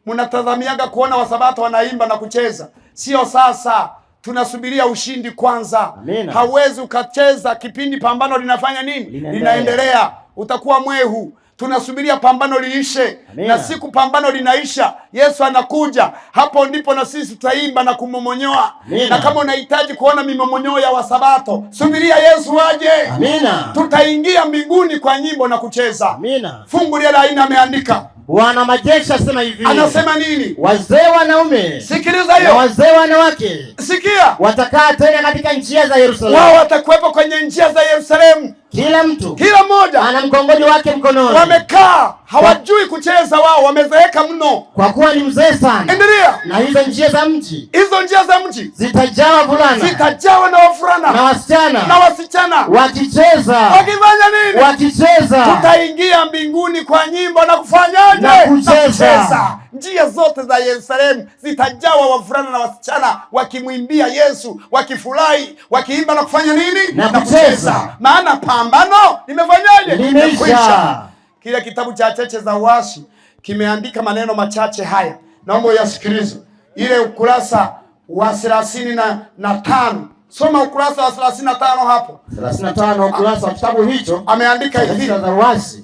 Mnatazamiaga kuona Wasabato wanaimba na kucheza. Sio sasa. Tunasubiria ushindi kwanza. Hauwezi ukacheza kipindi pambano linafanya nini? Linaendelea. Utakuwa mwehu. Tunasubiria pambano liishe. Na siku pambano linaisha, Yesu anakuja. Hapo ndipo na sisi tutaimba na kumomonyoa. Na kama unahitaji kuona mimonyo ya Wasabato, subiria Yesu aje. Tutaingia mbinguni kwa nyimbo na kucheza. Fungu la 4 ameandika, Bwana majeshi asema hivi. Anasema nini? Wazee wanaume, sikiliza hiyo, na wazee wanawake, sikia, watakaa tena katika njia za Yerusalemu. Wao watakuwepo kwenye njia za Yerusalemu. Kila mmoja ana mkongojo wake mkononi. Wamekaa, hawajui kucheza wao, wamezeeka mno. Kwa kuwa ni mzee sana. Endelea. Na hizo njia za mji zitajawa wavulana. Zitajawa na wavulana. Na wasichana. Wakicheza. Wakifanya nini? Wakicheza. Tutaingia mbinguni kwa nyimbo na kufanyaje? Na kucheza. Njia zote za Yerusalemu zitajawa wavulana na wasichana wakimwimbia Yesu, wakifurahi, wakiimba na kufanya nini? Na kucheza. Maana pambano limefanyaje? Limekwisha. Kile kitabu cha Cheche za Uasi kimeandika maneno machache haya. Naomba uyasikilize. Ile ukurasa wa 35. Soma ukurasa wa 35 hapo. 35 ukurasa wa kitabu hicho. Ameandika hivi.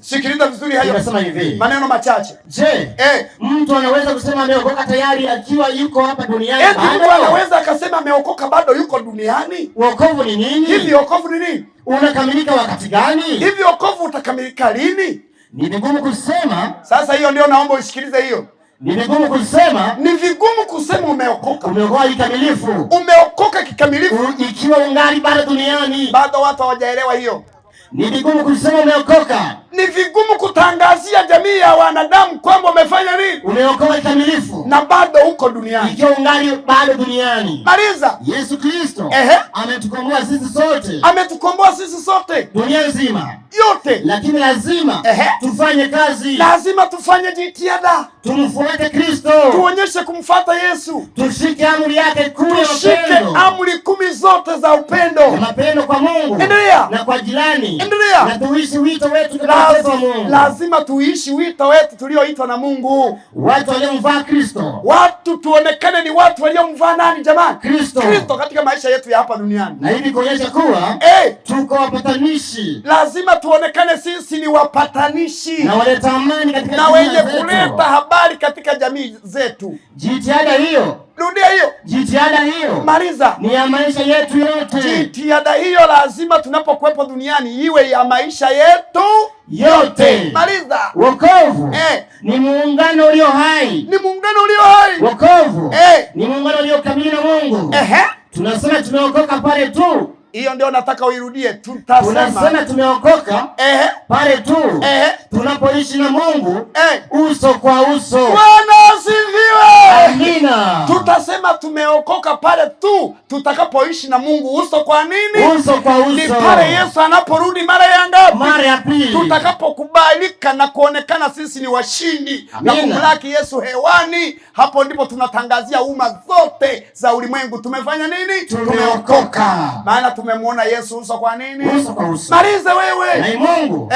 Sikiliza vizuri hayo. Inasema hivi. Maneno machache. Je, mtu anaweza kusema ameokoka tayari akiwa yuko hapa duniani? Mtu anaweza akasema ameokoka bado yuko duniani? Wokovu ni nini? Hivi wokovu ni nini? Unakamilika wakati gani? Hivi wokovu utakamilika lini? Ni vigumu kusema. Sasa hiyo ndio naomba usikilize hiyo. Ni vigumu kusema. Ni vigumu kusema umeokoka. Umeokoka kikamilifu. Umeokoka kikamilifu ikiwa ungali bado duniani. Bado watu hawajaelewa hiyo. Ni vigumu kusema umeokoka. Ni vigumu kutangazia jamii ya wanadamu kwamba umefanya nini? Umeokoka kikamilifu. Na bado uko duniani. Ikiwa ungali bado duniani. Maliza. Yesu Kristo ametukomboa sisi sote. Dunia nzima. Yote. Lakini lazima tufanye kazi. Lazima tufanye jitihada. Tumfuate Kristo. Tuonyeshe kumfuata Yesu. Tushike amri yake kuu ya upendo. Tushike amri 10 zote za upendo. Na mapendo kwa Mungu. Endelea. Na kwa jirani. Endelea. Na tuishi wito wetu kwa Mungu. Lazima tuishi wito wetu tulioitwa na Mungu. Watu waliomvaa Kristo. Watu tuonekane ni watu waliomvaa nani jamani? Kristo katika maisha yetu ya hapa duniani. Na hivi kuonyesha kuwa tuko wapatanishi. Lazima tuonekane sisi ni wapatanishi. Na waleta amani katika na wenye kuleta habari katika jamii zetu. Jitihada hiyo. Rudia hiyo. Jitihada hiyo. Maliza. Ni ya maisha yetu yote. Jitihada hiyo lazima tunapokuwepo duniani iwe ya maisha yetu yote. Maliza. Wokovu ni muungano ulio hai. Wokovu ni muungano ulio kamili na Mungu. Tunasema tumeokoka pale tu. Hiyo ndio nataka uirudie. Tunasema tumeokoka pale tu tunapoishi na Mungu uso kwa uso. Bwana asifiwe. Amina. Tutasema tumeokoka pale tu tutakapoishi na Mungu uso kwa nini? Uso kwa uso. Ni pale Yesu anaporudi mara ya ngapi? Mara ya pili. Tutakapokubalika na kuonekana sisi ni washindi na kumlaki Yesu hewani, hapo ndipo tunatangazia umma zote za ulimwengu tumefanya nini? Tumeokoka. Maana tumemwona Yesu uso kwa nini? Uso kwa uso. Malize wewe. Na Mungu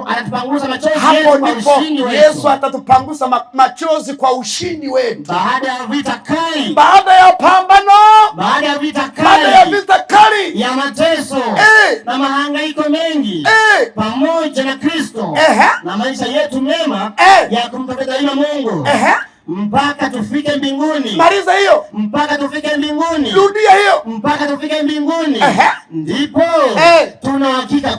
anatupangusa machozi hapo ndipo Yesu atatupangusa machozi kwa ushindi wetu. Baada ya vita kali. Baada ya pambano. Baada ya vita kali. Baada ya vita kali. Ya mateso. Na mahangaiko mengi. Pamoja na Kristo. Na maisha yetu mema ya kumpendeza Mungu. Mpaka tufike mbinguni. Maliza hiyo. Mpaka tufike mbinguni. Rudia hiyo. Mpaka tufike mbinguni. Ndipo tuna hakika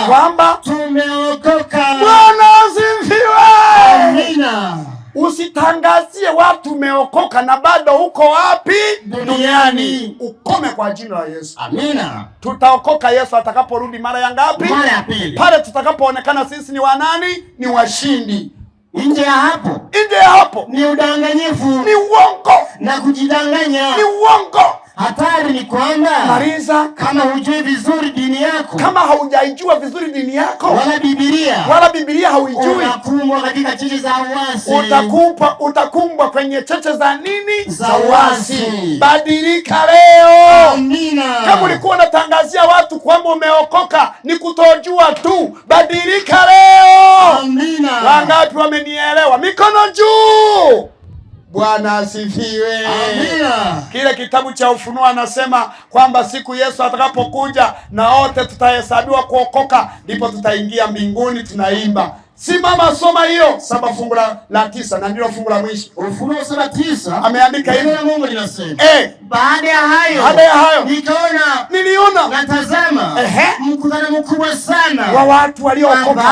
kwamba tumeokoka. Bwana asifiwe. Amina. Usitangazie watu umeokoka na bado uko wapi? Duniani. Ukome kwa jina la Yesu. Amina. Tutaokoka Yesu atakaporudi mara ya ngapi? Mara ya pili. Pale tutakapoonekana sisi ni wanani? Ni washindi. Nje ya hapo. Nje ya hapo. Ni udanganyifu. Ni uongo. Na kujidanganya. Ni uongo. Hatari ni kwamba Maliza, kama hujui vizuri dini yako, kama haujaijua vizuri dini yako, wala Biblia hauijui, utakumbwa katika cheche za uasi. Utakumbwa kwenye cheche za nini? Za uasi. Badilika leo. Amina. Kama ulikuwa unatangazia watu kwamba umeokoka ni kutojua tu, badilika leo. Amina. Wangapi wamenielewa? Mikono juu. Bwana asifiwe. Amina. Kile kitabu cha Ufunuo anasema kwamba siku Yesu atakapokuja na wote tutahesabiwa kuokoka, ndipo tutaingia mbinguni. Tunaimba. Simama soma hiyo 7 fungu la 9 na ndilo fungu la mwisho. Ufunuo 7:9 ameandika hivi. Mungu linasema. Baada ya hayo niliona na tazama mkutano mkubwa sana wa watu waliookoka.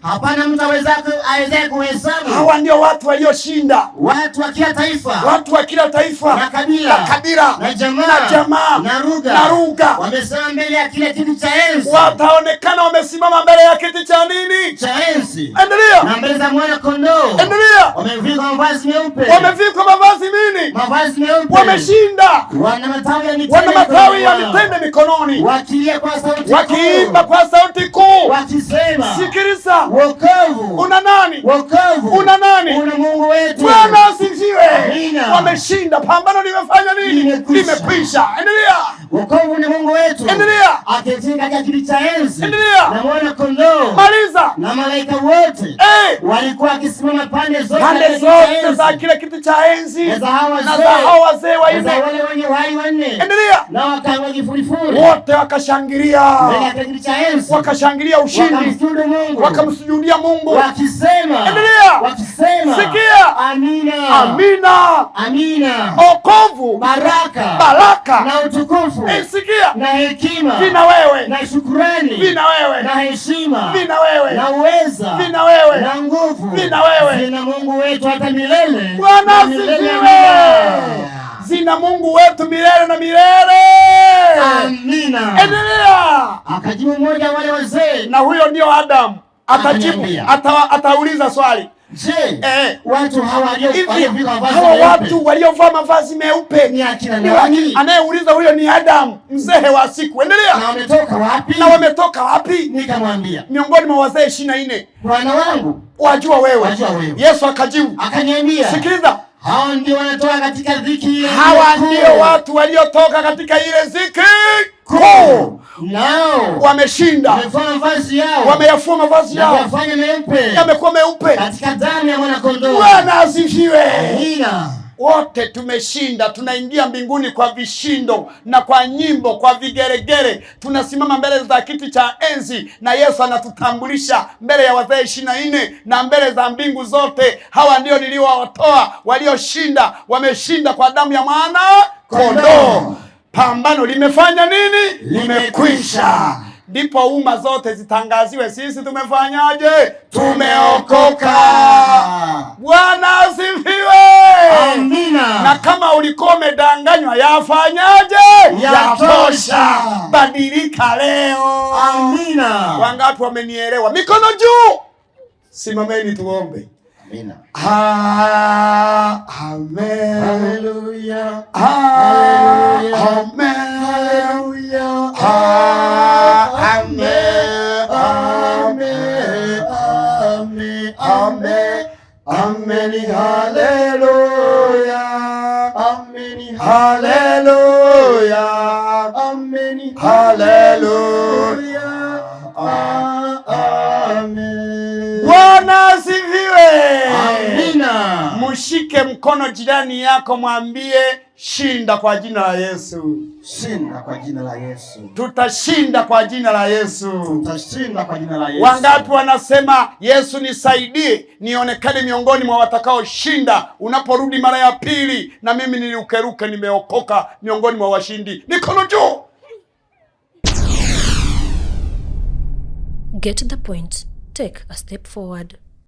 Hapana mtu awezaye kuhesabu. Hawa ndio watu walioshinda. Watu wa kila taifa. Na kabila. Na jamaa. Na lugha. Wamesimama mbele ya kile kiti cha enzi. Wataonekana wamesimama mbele ya kiti cha nini? Cha enzi. Endelea. Na mbele za mwana kondoo. Endelea. Wamevikwa mavazi meupe. Wamevikwa mavazi nini? Mavazi meupe. Wameshinda. Wana matawi ya mitende mikononi. Wakilia kwa sauti kuu. Wakiimba kwa sauti kuu. Wakisema. Sikiliza. Wokovu. Una nani? Wokovu. Una nani? Una Mungu wetu. Bwana asifiwe. Amina. Wameshinda. Pambano limefanya nini? Limekwisha. Endelea. Wokovu ni Mungu wetu. Endelea. Aketika katika kiti cha enzi. Endelea. Na mwana kondoo. Maliza. Na malaika wote walikuwa wakisimama pande zote za kile kiti cha enzi na za hao wazee wanne na wale wenye uhai wanne. Endelea. Na wakawa kifurifuri. Wote wakashangilia. Mbele ya kiti cha enzi. Wakashangilia ushindi. Wakamsujudu Mungu. Wakamsujudia Mungu. Wakisema. Endelea. Wakisema. Sikia. Amina. Amina. Amina. Okovu. Baraka. Na utukufu. Sikia. Na hekima. Vina wewe. Na shukrani. Vina wewe. Na heshima. Vina wewe. Na uweza. Vina wewe. Na nguvu. Vina wewe. Vina Mungu wetu hata milele. Bwana asifiwe. Zina Mungu wetu milele na milele. Amina. Endelea. Akajibu mmoja wale wazee. Na huyo ndio Adamu. Atajibu. Atauliza swali. Je, watu waliovaa mavazi meupe ni akina nani? Anayeuliza huyo ni Adamu, mzee wa siku. Endelea. Na wametoka wapi? Nikamwambia miongoni mwa wazee 24. Bwana wangu, wajua wewe. Yesu akajibu. Akaniambia. Sikiliza. Hao ndio wanatoka katika dhiki ile. Hawa ndio watu waliotoka katika ile dhiki kuu. Nao wameshinda. Wameyafua mavazi yao. Yamekuwa meupe katika damu ya mwana kondoo. Bwana asifiwe. Amina. Wote tumeshinda, tunaingia mbinguni kwa vishindo na kwa nyimbo, kwa vigeregere. Tunasimama mbele za kiti cha enzi na Yesu anatutambulisha mbele ya wazee 24 na mbele za mbingu zote. Hawa ndio niliowatoa walioshinda, wameshinda kwa damu ya mwana kondoo. Pambano limefanya nini? Limekwisha. Ndipo umma zote zitangaziwe, sisi tumefanyaje? Tumeokoka. Bwana asifiwe. Amina. Na kama ulikuwa umedanganywa, yafanyaje? Yatosha. Badilika leo. Amina. Wangapi wamenielewa? Mikono juu. Simameni tuombe. Amina. Amen. Hallelujah. Amen. Hallelujah. Amen. Amen. Amen. Amen. Hallelujah. Amen. Hallelujah. Amen. Hallelujah. Amen. Bwana asifiwe. Amina. Mshike mkono jirani yako, mwambie shinda kwa jina la Yesu. Shinda kwa jina la Yesu. Tutashinda kwa jina la Yesu. Tutashinda kwa jina la Yesu. Wangapi wanasema Yesu nisaidie nionekane miongoni mwa watakao shinda unaporudi mara ya pili, na mimi niliukeruke nimeokoka miongoni mwa washindi. Mikono juu. Get the point. Take a step forward.